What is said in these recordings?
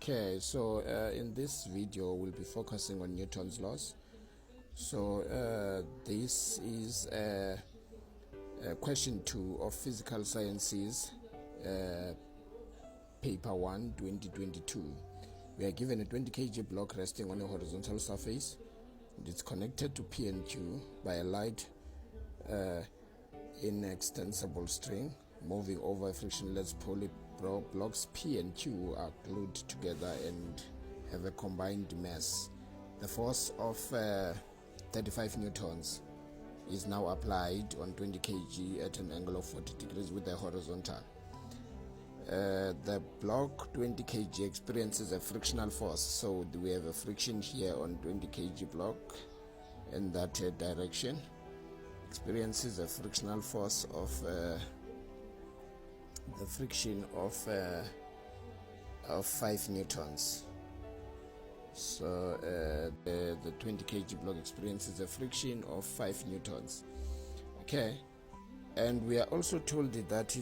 Okay, so in this video we'll be focusing on Newton's laws. So this is question 2 of Physical Sciences, paper 1, 2022. We are given a 20 kg block resting on a horizontal surface. It's connected to P and Q by a light inextensible string moving over frictionless poly blocks. P and Q are glued together and have a combined mass. The force of 35 newtons is now applied on 20 kg at an angle of 40 degrees with the horizontal. The block 20 kg experiences a frictional force, so we have a friction here on 20 kg block in that direction. Experiences a frictional force of the friction of 5 newtons. So the 20 kg block experiences a friction of 5 newtons. Okay, and we are also told that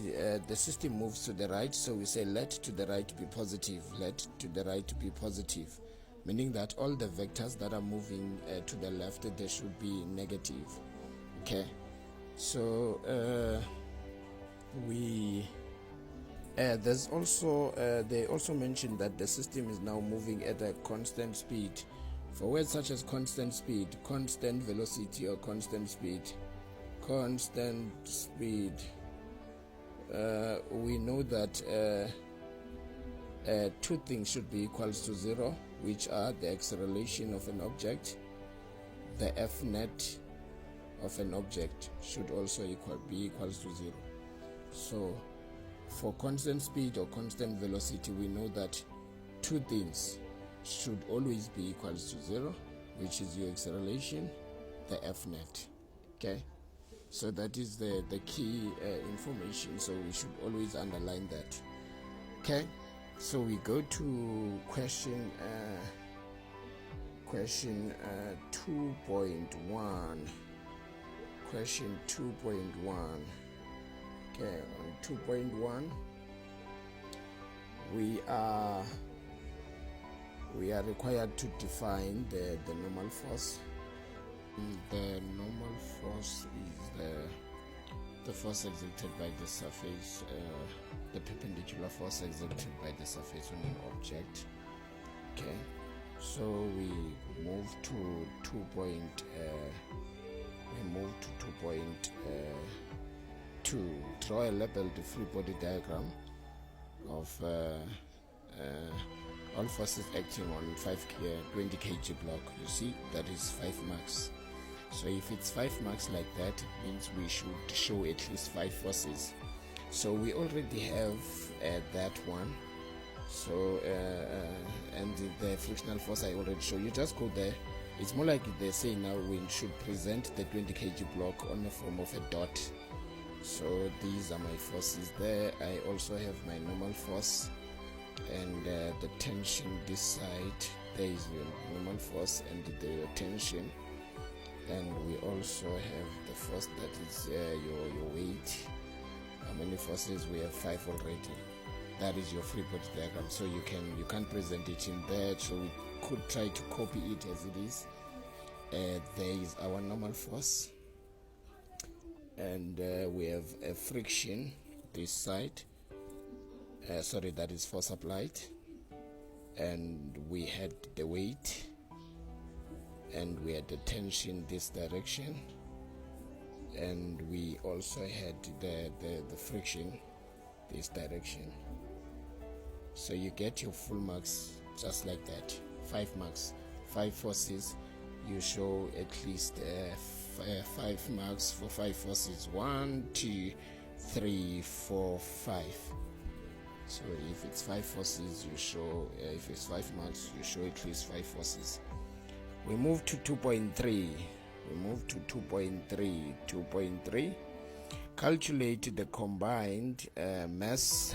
the system moves to the right, so we say let to the right be positive, let to the right be positive, meaning that all the vectors that are moving to the left, they should be negative. Okay, so there's also they also mentioned that the system is now moving at a constant speed. For words such as constant speed, constant velocity, or constant speed, we know that two things should be equals to 0, which are the acceleration of an object. The f net of an object should also be equals to 0. So for constant speed or constant velocity, we know that two things should always be equals to 0, which is your acceleration, the f net. Okay, so that is the key information, so we should always underline that. Okay, so we go to question 2.1. Question 2.1. Okay, on 2.1 we are required to define the normal force. The normal force is the force exerted by the surface, the perpendicular force exerted by the surface on an object. Okay, so we move to 2.2. Draw a labeled free body diagram of all forces acting on 20 kg block. You see, that is 5 marks. So if it's 5 marks like that, it means we should show at least 5 forces. So we already have that one. So and the frictional force I already showed you. Just go there. It's more like they say now we should present the 20 kg block on the form of a dot. So these are my forces there. I also have my normal force, and the tension this side, there is your normal force and the tension, and we also have the force that is your weight. How many forces? We have 5 already. That is your free body diagram, so you can't present it in there, so we could try to copy it as it is. There is our normal force, and we have a friction this side, that is force applied, and we had the weight, and we had the tension this direction, and we also had the friction this direction. So you get your full marks just like that. 5 marks, 5 forces. You show at least 5 marks for 5 forces. 1, 2, 3, 4, 5. So if it's 5 forces, you show if it's 5 marks, you show at least 5 forces. We move to 2.3. We move to 2.3. 2.3. Calculate the combined mass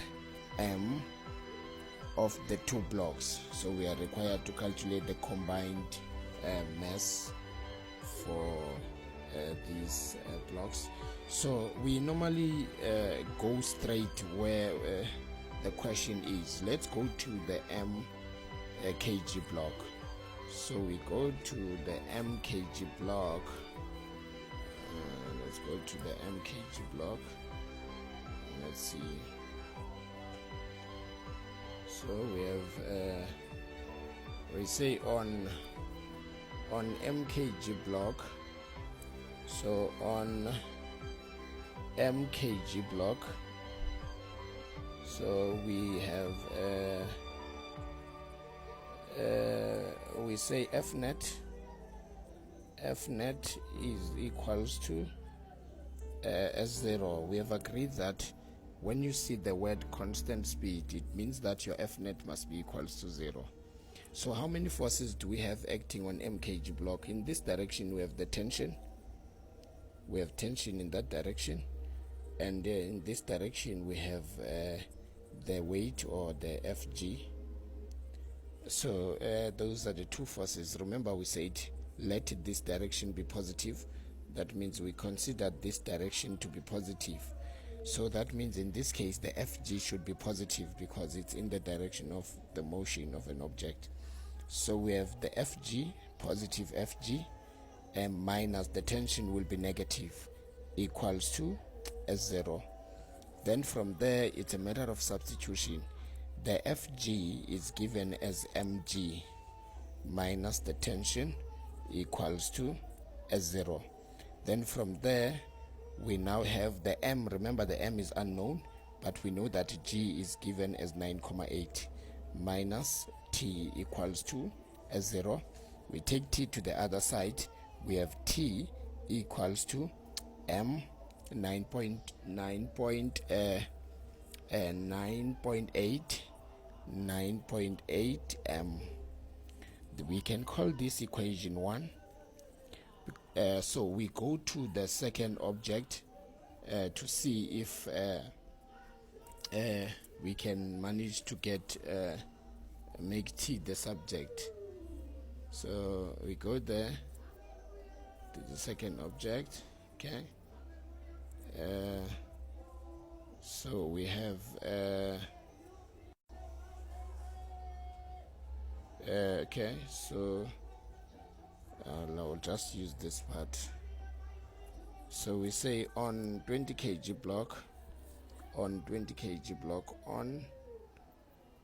M of the 2 blocks. So we are required to calculate the combined mass for these blocks. So we normally go straight where the question is. Let's go to the M kg block. So we go to the mkg block. Let's go to the mkg block. Let's see. So we have we say on mkg block. So on mkg block, so we have we say fnet is equals to S0. We have agreed that when you see the word constant speed, it means that your fnet must be equals to 0. So how many forces do we have acting on mkg block? In this direction we have the tension. We have tension in that direction, and in this direction we have the weight, or the Fg. So those are the two forces. Remember, we said let this direction be positive. That means we consider this direction to be positive. So that means in this case the Fg should be positive because it's in the direction of the motion of an object. So we have the Fg, positive Fg, and minus the tension will be negative, equals to S0. Then from there it's a matter of substitution. The Fg is given as mg minus the tension equals to S0. Then from there we now have the m. Remember, the m is unknown, but we know that g is given as 9,8 minus t equals to S0. We take t to the other side. We have t equals to m 9.8 m. We can call this equation 1. So we go to the second object to see if we can manage to get make t the subject. So we go there to the second object. Okay. So we have okay, so I'll just use this part. So we say on 20 kg block, on 20 kg block, on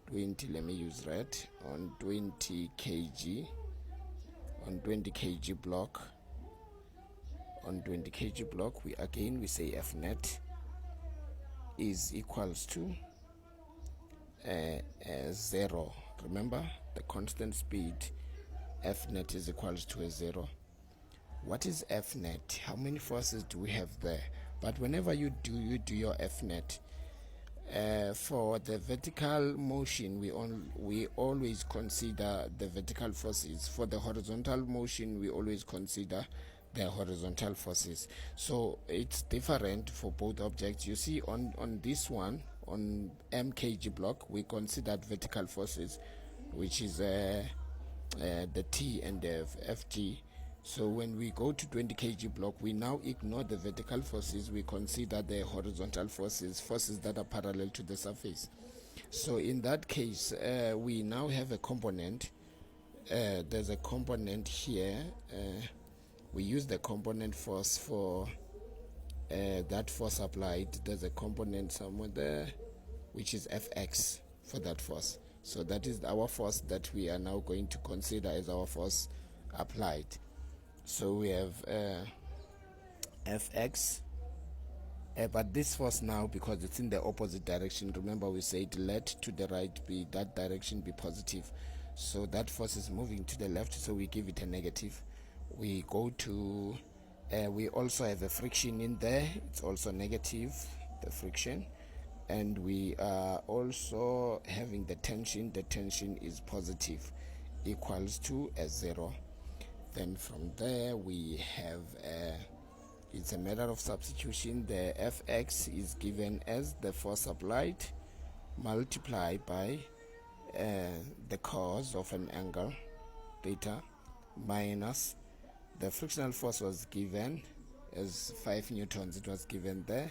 20, let me use red, on 20 kg, on 20 kg block, on 20 kg block, we say fnet is equals to 0. Remember, the constant speed fnet is equals to a 0. What is fnet? How many forces do we have there? But whenever you do your fnet, for the vertical motion we always consider the vertical forces. For the horizontal motion we always consider the horizontal forces. So it's different for both objects. You see, on this one, on mkg block, we considered vertical forces, which is the t and the fg. So when we go to 20 kg block, we now ignore the vertical forces. We consider the horizontal forces that are parallel to the surface. So in that case, we now have a component. There's a component here. We use the component force for that force applied. There's a component somewhere there, which is Fx for that force. So that is our force that we are now going to consider as our force applied. So we have Fx, but this force now, because it's in the opposite direction, remember we said let to the right be that direction be positive. So that force is moving to the left, so we give it a negative. We go to we also have a friction in there, it's also negative, the friction, and we are also having the tension is positive, equals to a 0. Then from there we have it's a matter of substitution. The Fx is given as the force applied multiplied by the cos of an angle theta minus the frictional force was given as 5 newtons. It was given there,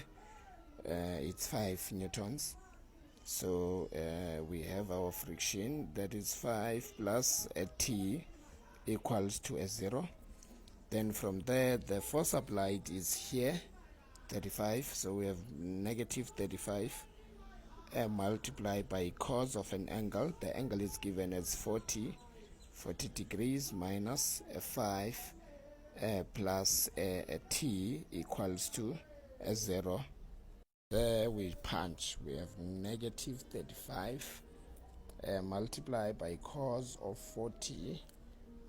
it's 5 newtons, So we have our friction, that is 5 plus a T equals to a 0. Then from there, the force applied is here, 35. So we have negative 35 multiplied by cos of an angle. The angle is given as 40 degrees minus a 5 plus a T equals to a 0. There we punch, we have negative 35 multiplied by cos of 40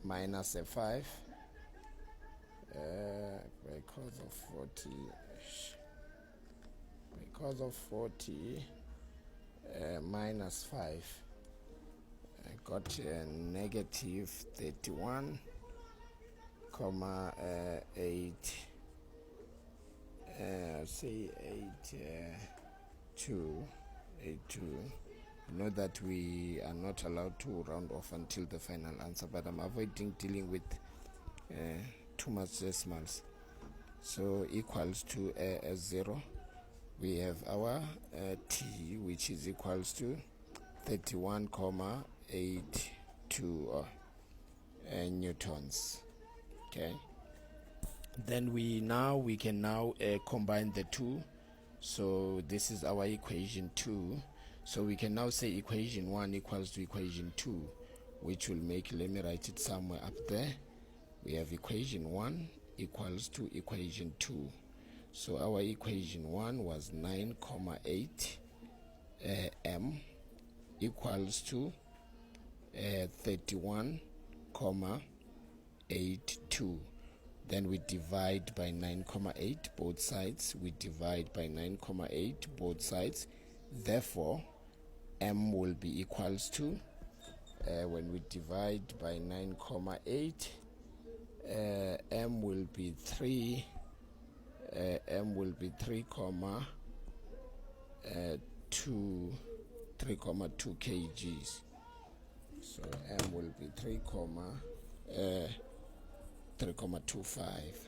minus a 5 by cos of 40 minus 5. I got negative 31 comma 8 say 2. Know that we are not allowed to round off until the final answer, but I'm avoiding dealing with too much decimals. So equals to a 0. We have our T, which is equals to 31,82 newtons. Okay. Then we can now combine the two. So this is our equation 2. So we can now say equation 1 equals to equation 2, which will make, let me write it somewhere up there. We have equation 1 equals to equation 2. So our equation 1 was 9,8 m equals to 31,82. Then we divide by 9,8 both sides. We divide by 9,8 both sides. Therefore, m will be equals to, when we divide by 9,8, m will be 3. M will be 3,2 kgs. So m will be 3,25.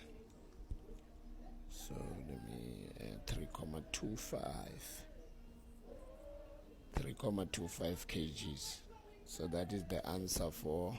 So let me 3,25 kgs. So that is the answer for